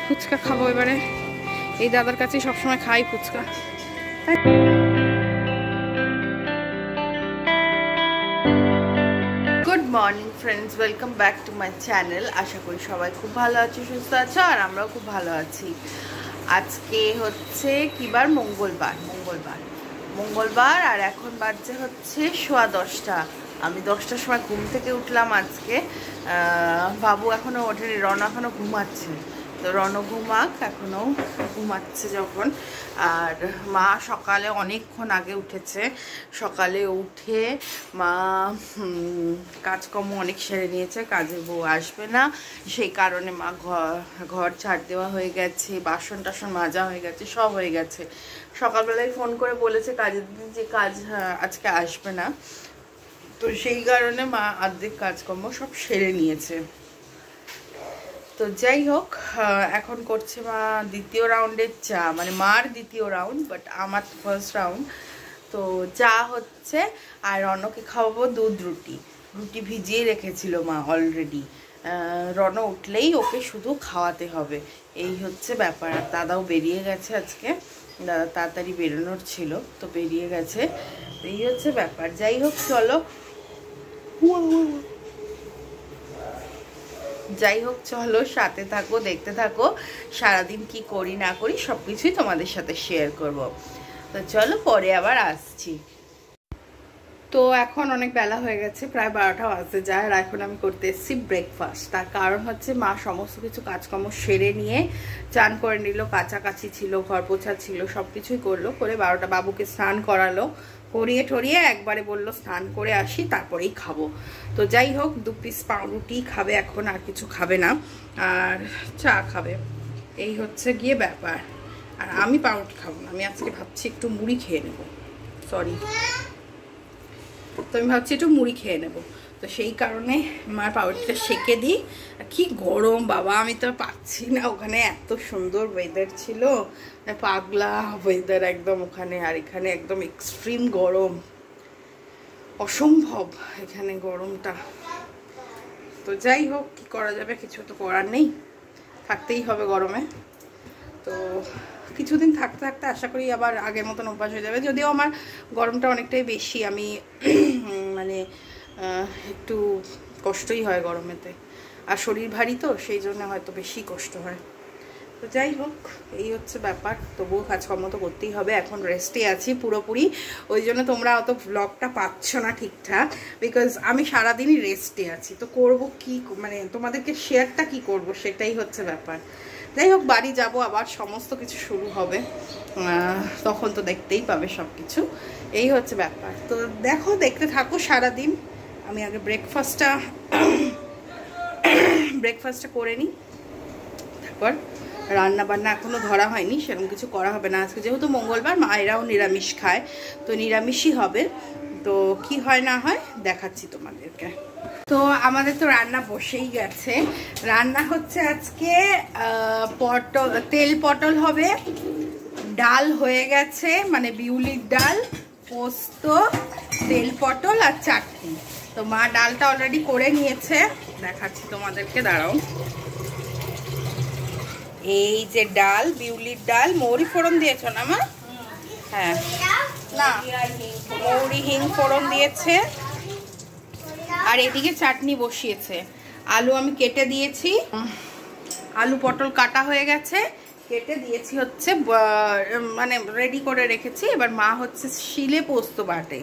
ফুচকা খাবো এবারে। এই দাদার কাছে সবসময় খাই phuchka. Good morning friends, welcome back to my channel. আশা করি সবাই খুব ভালো আছো, সুস্থ আছো, আর আমরাও খুব ভালো আছি। আজকে হচ্ছে কি বার? মঙ্গলবার আর এখন বাজছে হচ্ছে 10:15। আমি 10টার সময় ঘুম থেকে উঠলাম আজকে। বাবু এখনও ওঠেনি, রণ এখনও ঘুমাচ্ছে। তো রণ ঘুমাক, এখনও ঘুমাচ্ছে যখন। আর মা সকালে অনেকক্ষণ আগে উঠেছে। সকালে উঠে মা কাজকর্ম অনেক সেরে নিয়েছে। কাজের বউ আসবে না, সেই কারণে মা ঘর ঝাড় দেওয়া হয়ে গেছে, বাসন টাসন মাজা হয়ে গেছে, সব হয়ে গেছে। সকালবেলায় ফোন করে বলেছে কাজের দিন যে কাজ আজকে আসবে না, তো সেই কারণে মা অর্ধেক কাজকর্ম সব সেরে নিয়েছে। তো যাই হোক, এখন করছে মা দ্বিতীয় রাউন্ডের চা, মানে মার দ্বিতীয় রাউন্ড, বাট আমার ফার্স্ট রাউন্ড। তো চা হচ্ছে, আর রণকে খাওয়াবো দুধ রুটি। রুটি ভিজিয়ে রেখেছিল মা অলরেডি। রণ উঠলেই ওকে শুধু খাওয়াতে হবে, এই হচ্ছে ব্যাপার। আর দাদাও বেরিয়ে গেছে আজকে, দাদা তাড়াতাড়ি বেরোনোর ছিল, তো বেরিয়ে গেছে। এই হচ্ছে ব্যাপার। যাই হোক, চলো সাথে থাকো, দেখতে থাকো। সারাদিন কি করি না করি সব কিছুই তোমাদের সাথে শেয়ার করব। তো চলো, পরে আবার আসছি। তো এখন অনেক বেলা হয়ে গেছে, প্রায় 12টা বাজতে যায়। আর এখন আমি করতে এসেছি ব্রেকফাস্ট। তার কারণ হচ্ছে মা সমস্ত কিছু কাজকর্ম সেরে নিয়ে চান করে নিল, কাচাকাচি ছিল, ঘর পোছা ছিল, সব কিছুই করলো। করে 12টা বাবুকে স্নান করালো, করিয়ে টরিয়ে একবারে বললো স্নান করে আসি, তারপরেই খাবো। তো যাই হোক, 2 পিস পাউরুটি খাবে এখন, আর কিছু খাবে না, আর চা খাবে। এই হচ্ছে গিয়ে ব্যাপার। আর আমি পাউরুটি খাবো না, আমি আজকে ভাবছি একটু মুড়ি খেয়ে নেব। তো আমি ভাবছি একটু মুড়ি খেয়ে নেব। তো সেই কারণে মার পাউরুটিটা সেঁকে দিই। কি গরম বাবা, আমি তো পাচ্ছি না। ওখানে এত সুন্দর ওয়েদার ছিল, পাগলা ওয়েদার একদম ওখানে, আর এখানে একদম এক্সট্রিম গরম, অসম্ভব এখানে গরমটা। তো যাই হোক, কি করা যাবে, কিছু তো করার নেই, থাকতেই হবে গরমে। তো কিছুদিন থাকতে থাকতে আশা করি আবার আগের মতন অভ্যাস হয়ে যাবে। যদিও আমার গরমটা অনেকটাই বেশি, আমি মানে একটু কষ্টই হয় গরমেতে, আর শরীর ভারী তো সেই জন্য হয়তো বেশি কষ্ট হয়। তো যাই হোক, এই হচ্ছে ব্যাপার। তবুও কাজকর্ম তো করতেই হবে। এখন রেস্টে আছি পুরোপুরি, ওই জন্য তোমরা অত ব্লগটা পাচ্ছ না ঠিকঠাক, বিকজ আমি সারাদিনই রেস্টে আছি। তো করব কি, মানে তোমাদেরকে শেয়ারটা কি করব, সেটাই হচ্ছে ব্যাপার। যাই হোক, বাড়ি যাব, আবার সমস্ত কিছু শুরু হবে, তখন তো দেখতেই পাবে সব কিছু। এই হচ্ছে ব্যাপার। তো দেখো, দেখতে থাকো সারাদিন। আমি আগে ব্রেকফাস্টটা করে নিই, তারপর রান্না বান্না এখনো ধরা হয়নি, সেরকম কিছু করা হবে না আজকে, যেহেতু মঙ্গলবার, মায়েরাও নিরামিষ খায়, তো নিরামিষই হবে। তো কি হয় না হয় দেখাচ্ছি তোমাদেরকে। তো আমাদের তো রান্না বসেই গেছে। রান্না হচ্ছে আজকে তেল পটল হবে, ডাল হয়ে গেছে, মানে বিউলির ডাল, পোস্ত, তেল পটল আর চাটনি। তো মা ডালটা অলরেডি করে নিয়েছে, দেখাচ্ছি তোমাদেরকে, দাঁড়াও। এই যে ডাল, বিউলির ডাল, মৌরি ফোড়ন দিয়েছ না মা? হ্যাঁ, না, মৌরি হিং ফোড়ন দিয়েছে। আর এদিকে চাটনি বসিয়েছে। আলু আমি কেটে দিয়েছি, আলু পটল কাটা হয়ে গেছে, কেটে দিয়েছি হচ্ছে, মানে রেডি করে রেখেছি। এবার মা হচ্ছে শিলে পোস্ত বাটে।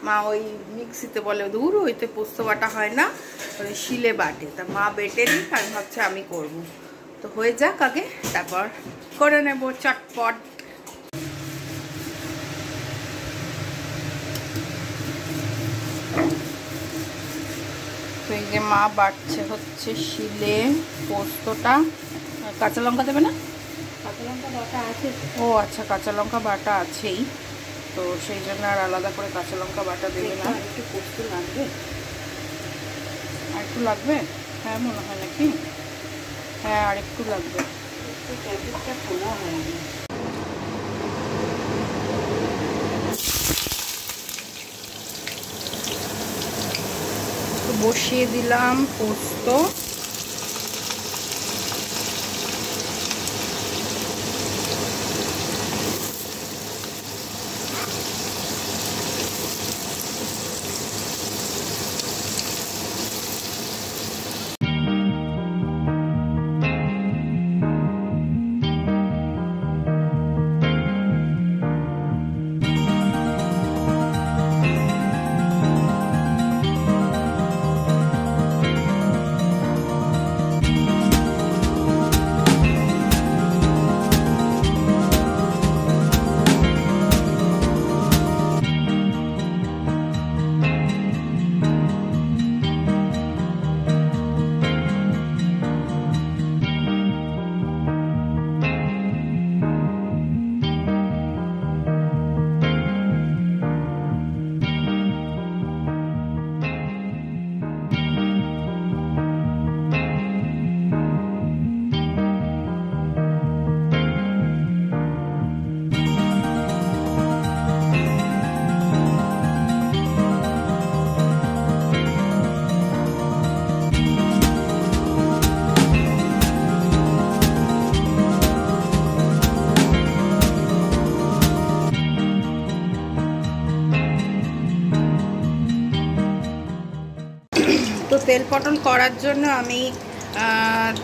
মা ওই মিক্সিতে বলে দূর, ওইতে পোস্ত বাটা হয় না, ওই শিলে বাটে। তা মা বেটে দিই, আর ভাবছে আমি করব। তো হয়ে যাক আগে, তারপর করে নেব চটপট। তো এই যে মা বাটছে হচ্ছে শিলে পোস্তটা। কাঁচা লঙ্কা দেবে না? কাঁচা লঙ্কা বাটা আছে। ও আচ্ছা, কাঁচা লঙ্কা বাটা আছেই, তো সেই জন্য আর আলাদা করে কাঁচা লঙ্কা বাটা দেবে না। একটু পোস্ত লাগবে, আর একটু লাগবে, হ্যাঁ মনে হয় নাকি, হ্যাঁ আর একটু লাগবে। খোলা হয়নি। বসিয়ে দিলাম পোস্ত। তো তেল পটল করার জন্য আমি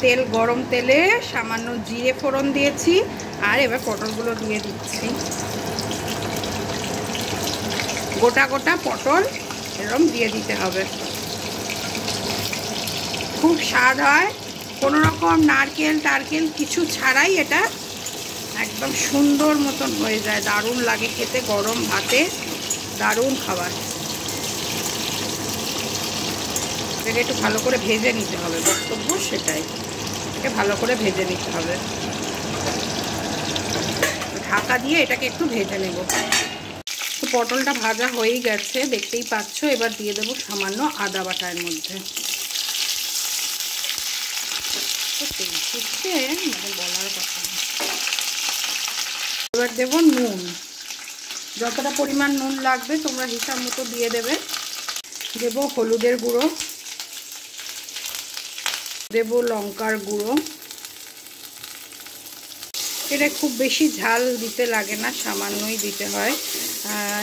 তেল গরম তেলে সামান্য জিরে ফোড়ন দিয়েছি, আর এবার পটলগুলো দিয়ে দিচ্ছি। গোটা গোটা পটল এরকম দিয়ে দিতে হবে। খুব স্বাদ হয়, কোনো রকম নারকেল টারকেল কিছু ছাড়াই এটা একদম সুন্দর মতন হয়ে যায়, দারুণ লাগে খেতে, গরম ভাতে দারুণ খাবার। এটাকে একটু ভালো করে ভেজে নিতে হবে, বক্তব্য সেটাই, এটাকে ভালো করে ভেজে নিতে হবে। ঢাকা দিয়ে এটাকে একটু ভেজে নেব। তো পটলটা ভাজা হয়েই গেছে, দেখতেই পাচ্ছ। এবার দিয়ে দেবো সামান্য আদা বাটা এর মধ্যে। বলার কথা। এবার দেবো নুন, যতটা পরিমাণ নুন লাগবে তোমরা হিসাব মতো দিয়ে দেবে। দেব হলুদের গুঁড়ো, দেব লঙ্কার গুঁড়ো। এটা খুব বেশি ঝাল দিতে লাগে না, সামান্যই দিতে হয়।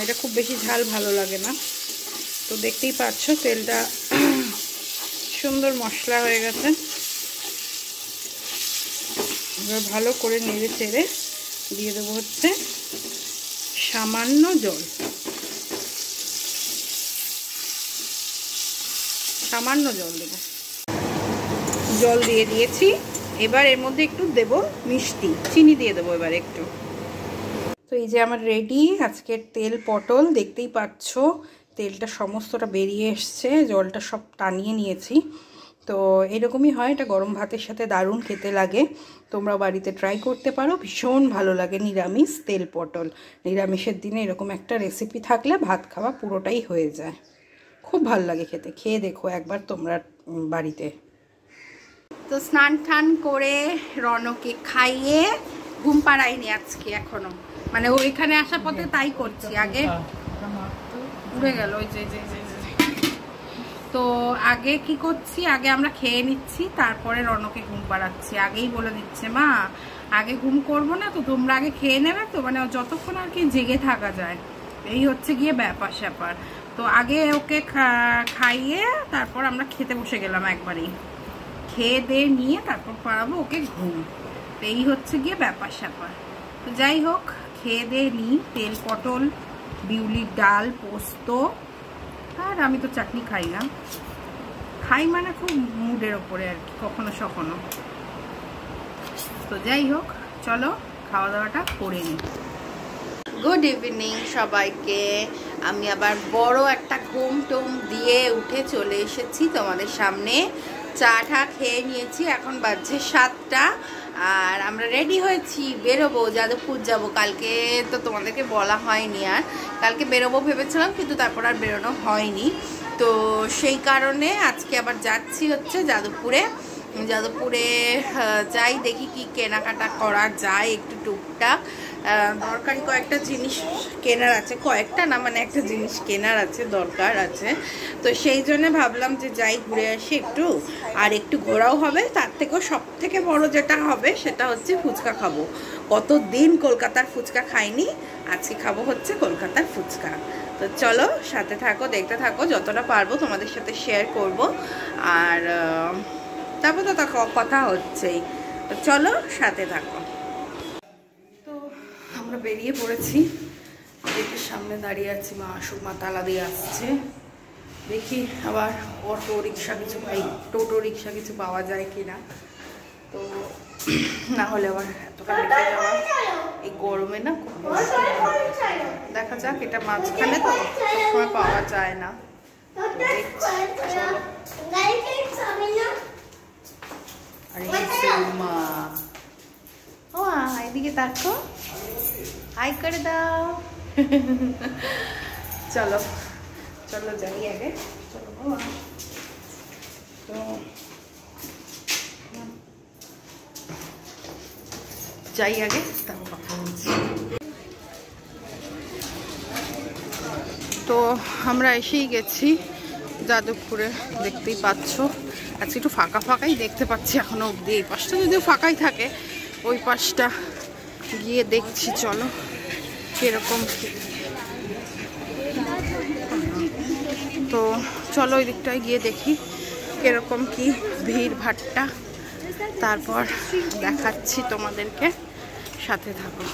এটা খুব বেশি ঝাল ভালো লাগে না। তো দেখতেই পাচ্ছ তেলটা সুন্দর মশলা হয়ে গেছে। এবার ভালো করে নেড়ে চেড়ে দিয়ে দেবো হচ্ছে সামান্য জল, সামান্য জল দেব। জল দিয়ে দিয়েছি। এবার এর মধ্যে একটু দেব মিষ্টি, চিনি দিয়ে দেবো এবার একটু। তো এই যে আমার রেডি আজকের তেল পটল, দেখতেই পাচ্ছ তেলটা সমস্তটা বেরিয়ে এসছে, জলটা সব টানিয়ে নিয়েছি। তো এরকমই হয়, এটা গরম ভাতের সাথে দারুণ খেতে লাগে। তোমরা বাড়িতে ট্রাই করতে পারো, ভীষণ ভালো লাগে নিরামিষ তেল পটল। নিরামিষের দিনে এরকম একটা রেসিপি থাকলে ভাত খাওয়া পুরোটাই হয়ে যায়, খুব ভালো লাগে খেতে। খেয়ে দেখো একবার তোমরা বাড়িতে। তো স্নান টান করে রনকে খাইয়ে ঘুম পাড়াইনি আজকে এখনো, মানে ওইখানে আসার পথে তাই করছি। আগে উড়ে গেল ওই যে। তো আগে কি করছি, আগে আমরা খেয়ে নিচ্ছি, তারপরে রনকে ঘুম পাড়াচ্ছি। আগেই বলে দিচ্ছে মা আগে ঘুম করবো না, তো তোমরা আগে খেয়ে নেবে, তো মানে যতক্ষণ আর কি জেগে থাকা যায়, এই হচ্ছে গিয়ে ব্যাপার স্যাপার। তো আগে ওকে খাইয়ে তারপর আমরা খেতে বসে গেলাম একবারেই, খেয়ে দিয়ে নিয়ে তারপর পাড়াবো ওকে ঘুম। তো এই হচ্ছে গিয়ে ব্যাপার স্যাপার। তো যাই হোক, খেয়ে দিয়ে নিই। তেল পটল, বিউলির ডাল, পোস্ত, আর আমি তো চাটনি খাই না, খাই মানে খুব মুডের ওপরে আর কি, কখনো সখনো। তো যাই হোক, চলো খাওয়া দাওয়াটা করে নিই। গুড ইভিনিং সবাইকে। আমি আবার বড় একটা ঘুম টুম দিয়ে উঠে চলে এসেছি তোমাদের সামনে। চা টা খেয়ে নিয়েছি, এখন বাজছে 7টা, আর আমরা রেডি হয়েছি, বেরোবো, যাদবপুর যাব। কালকে তো তোমাদেরকে বলা হয়নি, আর কালকে বেরোবো ভেবেছিলাম, কিন্তু তারপর আর বেরোনো হয়নি। তো সেই কারণে আজকে আবার যাচ্ছি হচ্ছে যাদবপুরে। যাই, দেখি কি কেনাকাটা করা যায়, একটু টুকটাক দরকারি কয়েকটা জিনিস কেনার আছে, কয়েকটা না মানে একটা জিনিস কেনার আছে, দরকার আছে। তো সেই জন্য ভাবলাম যে যাই, ঘুরে আসি একটু, আর একটু ঘোরাও হবে। তার থেকেও সব থেকে বড় যেটা হবে সেটা হচ্ছে ফুচকা খাবো। কতদিন কলকাতার ফুচকা খাইনি, আজকে খাবো হচ্ছে কলকাতার ফুচকা। তো চলো সাথে থাকো, দেখতে থাকো, যতটা পারবো তোমাদের সাথে শেয়ার করব। আর তারপর তো কথা হচ্ছেই, তো চলো সাথে থাকো। তো আমরা বেরিয়ে পড়েছি, গেটের সামনে দাঁড়িয়ে আছি, মা আসুক, মা তালা দিয়ে আসছে। দেখি আবার অটো রিক্সা কিছু পাই, টোটো রিক্সা কিছু পাওয়া যায় কিনা। তো না হলে আবার এতটা হেঁটে যাওয়া এই গরমে না, দেখা যাক। এটা মাঝখানে তো সবসময় পাওয়া যায় না। ও এদিকে দেখো, হাই করে দাও। চলো চলো যাই আগে, চলো। তো যাই আগে, তারপর কথা বলছি। তো আমরা এসেই গেছি যাদবপুরে, দেখতেই পাচ্ছ। আজকে একটু ফাঁকা ফাঁকাই দেখতে পাচ্ছি এখনো অবধি। এই পাশটা যদিও ফাঁকাই থাকে, ওই পাশটা গিয়ে দেখছি চলো কিরকম। তো চলো ওই দিকটায় গিয়ে দেখি কিরকম কি ভিড় ভাট্টা, তারপর দেখাচ্ছি তোমাদেরকে, সাথে থাকো।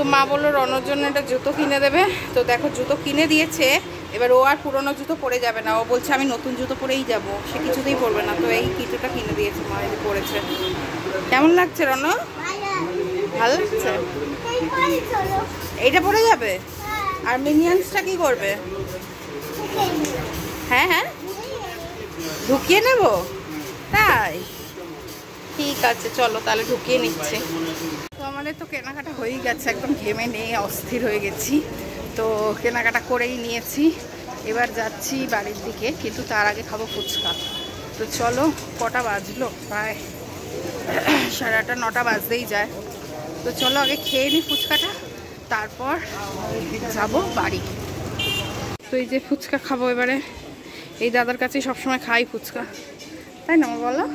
তো মা বললো রনর জন্য একটা জুতো কিনে দেবে। তো দেখো জুতো কিনে দিয়েছে, এবার ও আর পুরোনো জুতো পরে যাবে না, ও বলছে আমি নতুন জুতো পরেই যাব, সে কিছুতেই পরবে না। তো এই জুতোটা কিনে দিয়েছে মা, এই পরেছে। কেমন লাগছে রন? ভালো লাগছে? এইটা পরে যাবে? আর মিনিয়ন্সটা কি করবে? হ্যাঁ হ্যাঁ ঢুকিয়ে নেব, তাই ঠিক আছে চলো তাহলে ঢুকিয়ে নিচ্ছে। তো আমাদের তো কেনাকাটা হয়েই গেছে, একদম ঘেমে নিয়ে অস্থির হয়ে গেছি। তো কেনাকাটা করেই নিয়েছি, এবার যাচ্ছি বাড়ির দিকে, কিন্তু তার আগে খাবো ফুচকা। তো চলো, কটা বাজলো? প্রায় 8:30 9টা বাজতেই যায়। তো চলো আগে খেয়ে নিই ফুচকাটা, তারপর যাব বাড়ি। তো এই যে ফুচকা খাবো এবারে, এই দাদার কাছেই সবসময় খাই ফুচকা, তাই না বলো?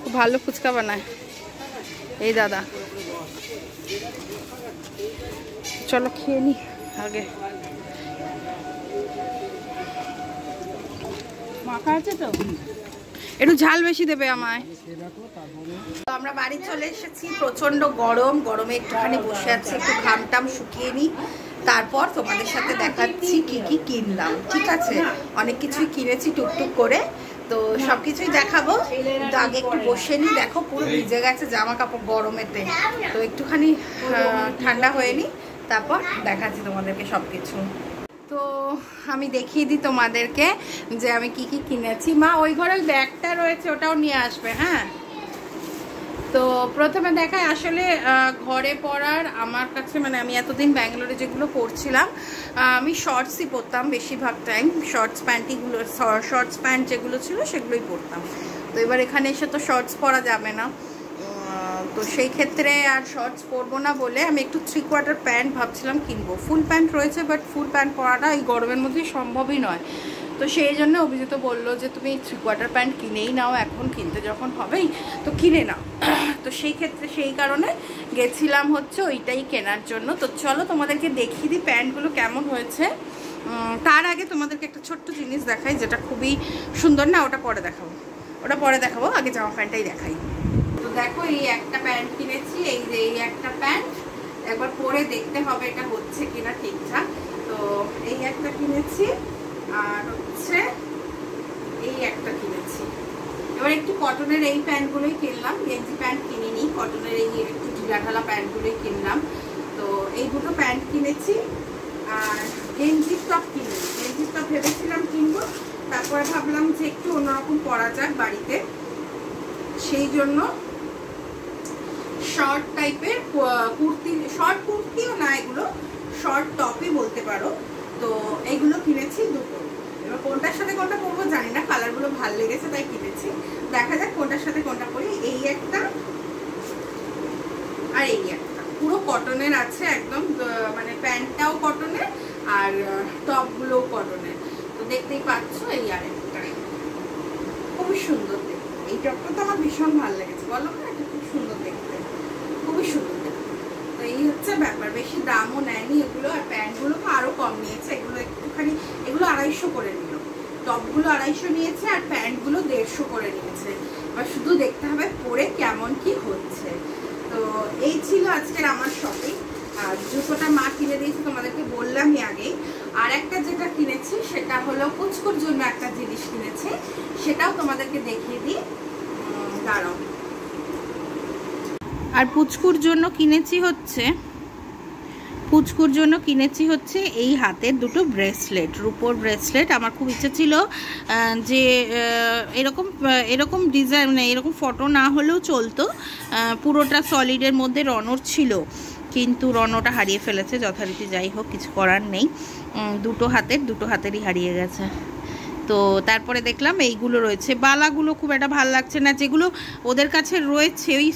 খুব ভালো ফুচকা বানায় এই দাদা। চলো খেয়ে নি আগে। মাখা আছে তো, একটু ঝাল বেশি দেবে আমায়। তো আমরা বাড়ি চলে এসেছি, প্রচন্ড গরম, গরমে একটুখানি বসে আছি, একটু ঘামটাম শুকিয়ে নি, তারপর তোমাদের সাথে দেখাচ্ছি কি কি কিনলাম। ঠিক আছে, অনেক কিছুই কিনেছি টুকটুক করে, তো সবকিছুই দেখাবো। কিন্তু আগে একটু বসে নি, দেখো পুরো ভিজে গেছে জামা কাপড় গরমেতে, তো একটুখানি ঠান্ডা হয়ে নি, তারপর দেখাচ্ছি তোমাদেরকে সবকিছু। তো আমি দেখিয়ে দিই তোমাদেরকে যে আমি কি কি কিনেছি। মা ওই ঘরে ব্যাগটা রয়েছে, ওটাও নিয়ে আসবে। হ্যাঁ, তো প্রথমে দেখায় আসলে ঘরে পরার আমার কাছে, মানে আমি এতদিন ব্যাঙ্গালোরে যেগুলো পরছিলাম, আমি শর্টসই পরতাম বেশিরভাগ টাইম, শর্টস প্যান্টিগুলো, শর্টস প্যান্ট যেগুলো ছিল সেগুলোই পরতাম। তো এবার এখানে এসে তো শর্টস পরা যাবে না, তো সেই ক্ষেত্রে আর শর্টস পরবো না বলে আমি একটু 3/4 প্যান্ট ভাবছিলাম কিনবো। ফুল প্যান্ট রয়েছে, বাট ফুল প্যান্ট পরাটা এই গরমের মধ্যে সম্ভবই নয়। তো সেই জন্য অভিজিৎ বললো যে তুমি 3/4 প্যান্ট কিনেই নাও, এখন কিনতে যখন হবেই তো কিনে নাও। তো সেই ক্ষেত্রে সেই কারণে গেছিলাম হচ্ছে ওইটাই কেনার জন্য। তো চলো তোমাদেরকে দেখিয়ে দিই প্যান্টগুলো কেমন হয়েছে। তার আগে তোমাদেরকে একটা ছোট্ট জিনিস দেখাই, যেটা খুবই সুন্দর। না, ওটা পরে দেখাবো, ওটা পরে দেখাবো, আগে জামা প্যান্টটাই দেখাই। তো দেখো এই একটা প্যান্ট কিনেছি, এই যে এই একটা প্যান্ট, একবার পরে দেখতে হবে এটা হচ্ছে কিনা ঠিকঠাক। তো এই একটা কিনেছি, আর হচ্ছে এই একটা কিনেছি। এবার একটু কটনের এই প্যান্টগুলোই কিনলাম, গেঞ্জি প্যান্ট কিনিনি, কটনের এই একটু ঢিলা ঢালা প্যান্টগুলোই কিনলাম। তো এই দুটো প্যান্ট কিনেছি, আর গেঞ্জি টপ কিনিনি। গেঞ্জি টপ ভেবেছিলাম কিনবো, তারপরে ভাবলাম যে একটু অন্যরকম পরা যাক বাড়িতে, সেই জন্য শর্ট টাইপের কুর্তি, শর্ট কুর্তিও না, এগুলো শর্ট টপই বলতে পারো। তো এইগুলো কিনেছি দুটো। এবার কোনটার সাথে কোনটা পরবো জানি না, কালারগুলো ভালো লেগেছে তাই কিনেছি, দেখা যাক কোনটার সাথে কোনটা পরি। এই একটা আর এই একটা, পুরো কটনের আছে একদম, মানে প্যান্টটাও কটনের আর টপগুলোও কটনের। তো দেখতেই পাচ্ছ, এই আরেকটা খুবই সুন্দর দেখতে। এই টপটা তো আমার ভীষণ ভালো লেগেছে, বলো না, এটা খুব সুন্দর দেখতে, খুবই সুন্দর দেখতে। তো এই হচ্ছে ব্যাপার, বেশি দামও নেয়নি এগুলো, আর প্যান্টগুলো তো আরো কম নিয়েছে, এগুলো একটুখানি, এগুলো 250 করে নিল, টপগুলো 250 নিয়েছে আর প্যান্টগুলো 150 করে নিয়েছে। এবার শুধু দেখতে হবে পরে কেমন কি হচ্ছে। তো এই ছিল আজকের আমার শপিং। আর জুতোটা মা কিনে দিয়েছে, তোমাদেরকে বললামই আগে। আর একটা যেটা কিনেছি সেটা হলো পুচকুর জন্য একটা জিনিস কিনেছি, সেটাও তোমাদেরকে দেখিয়ে দিই, দাঁড়াও। আর পুচকুর জন্য কিনেছি হচ্ছে পুচকুর জন্য কিনেছি হচ্ছে এই হাতের দুটো ব্রেসলেট, রূপোর ব্রেসলেট। আমার খুব ইচ্ছে ছিল যে এরকম ডিজাইন, মানে এরকম ফটো না হলেও চলতো, পুরোটা সলিডের মধ্যে রনর ছিল, কিন্তু রনটা হারিয়ে ফেলেছে। যথারীতি যাই হোক, কিছু করার নেই, দুটো হাতেরই হারিয়ে গেছে। তো তারপরে দেখলাম এইগুলো রয়েছে, বালাগুলো খুব একটা ভালো লাগছে না, যেগুলো ওদের কাছে রয়েছে ওই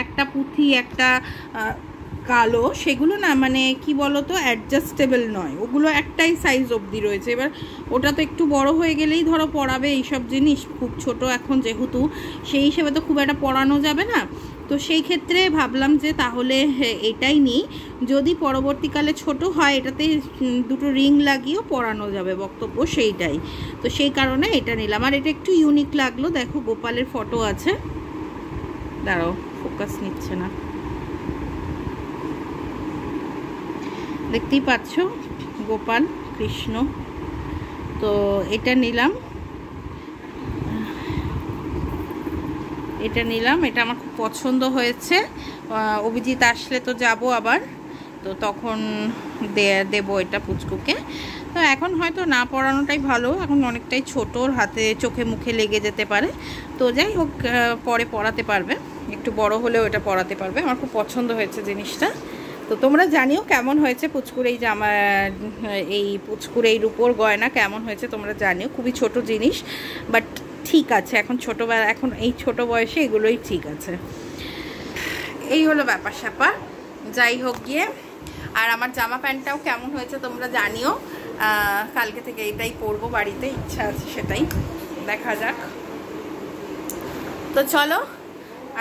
একটা পুঁথি একটা কালো, সেগুলো না মানে কি বলতো অ্যাডজাস্টেবল নয়, ওগুলো একটাই সাইজ অবধি রয়েছে। এবার ওটা তো একটু বড় হয়ে গেলেই ধরো পরাবে এইসব জিনিস, খুব ছোট এখন যেহেতু, সেই হিসেবে তো খুব একটা পরানো যাবে না। তো সেই ক্ষেত্রে ভাবলাম যে তাহলে এটাই নিই, যদি পরবর্তীকালে ছোট হয় এটাতে দুটো রিং লাগিয়েও পরানো যাবে, বক্তব্য সেইটাই। তো সেই কারণে এটা নিলাম। আর এটা একটু ইউনিক লাগলো, দেখো গোপালের ফটো আছে, দাঁড়াও ফোকাস নিচ্ছে না, দেখতেই পাচ্ছ গোপাল কৃষ্ণ। তো এটা নিলাম, এটা আমার খুব পছন্দ হয়েছে। অভিজিৎ আসলে তো যাব আবার, তো তখন দেবো এটা পুচকুকে। তো এখন হয়তো না পরানোটাই ভালো, এখন অনেকটাই ছোট, হাতে চোখে মুখে লেগে যেতে পারে। তো যাই হোক, পরে পরাতে পারবে, একটু বড় হলেও এটা পরাতে পারবে। আমার খুব পছন্দ হয়েছে জিনিসটা। তো তোমরা জানিও কেমন হয়েছে পুচকুর এই জামা, পুচকুর এই রূপোর গয়না কেমন হয়েছে তোমরা জানিও। খুবই ছোট জিনিস, বাট ঠিক আছে, এখন এখন এই ছোট বয়সে এগুলোই ঠিক আছে। এই হলো ব্যাপার স্যাপার। যাই হোক গিয়ে, আর আমার জামা প্যান্টটাও কেমন হয়েছে তোমরা জানিও। কালকে থেকে এইটাই পরবো, বাড়িতে ইচ্ছা আছে সেটাই, দেখা যাক। তো চলো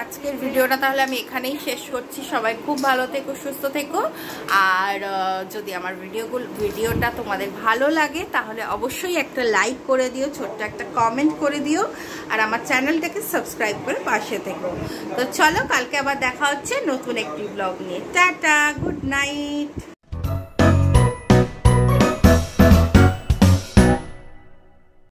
আজকের ভিডিওটা তাহলে আমি এখানেই শেষ করছি। সবাই খুব ভালো থেকো, সুস্থ থেকো। আর যদি আমার ভিডিওটা তোমাদের ভালো লাগে তাহলে অবশ্যই একটা লাইক করে দিও, ছোট্ট একটা কমেন্ট করে দিও, আর আমার চ্যানেলটাকে সাবস্ক্রাইব করে পাশে থেকো। তো চলো কালকে আবার দেখা হচ্ছে নতুন একটি ব্লগ নিয়ে। Tata, good night.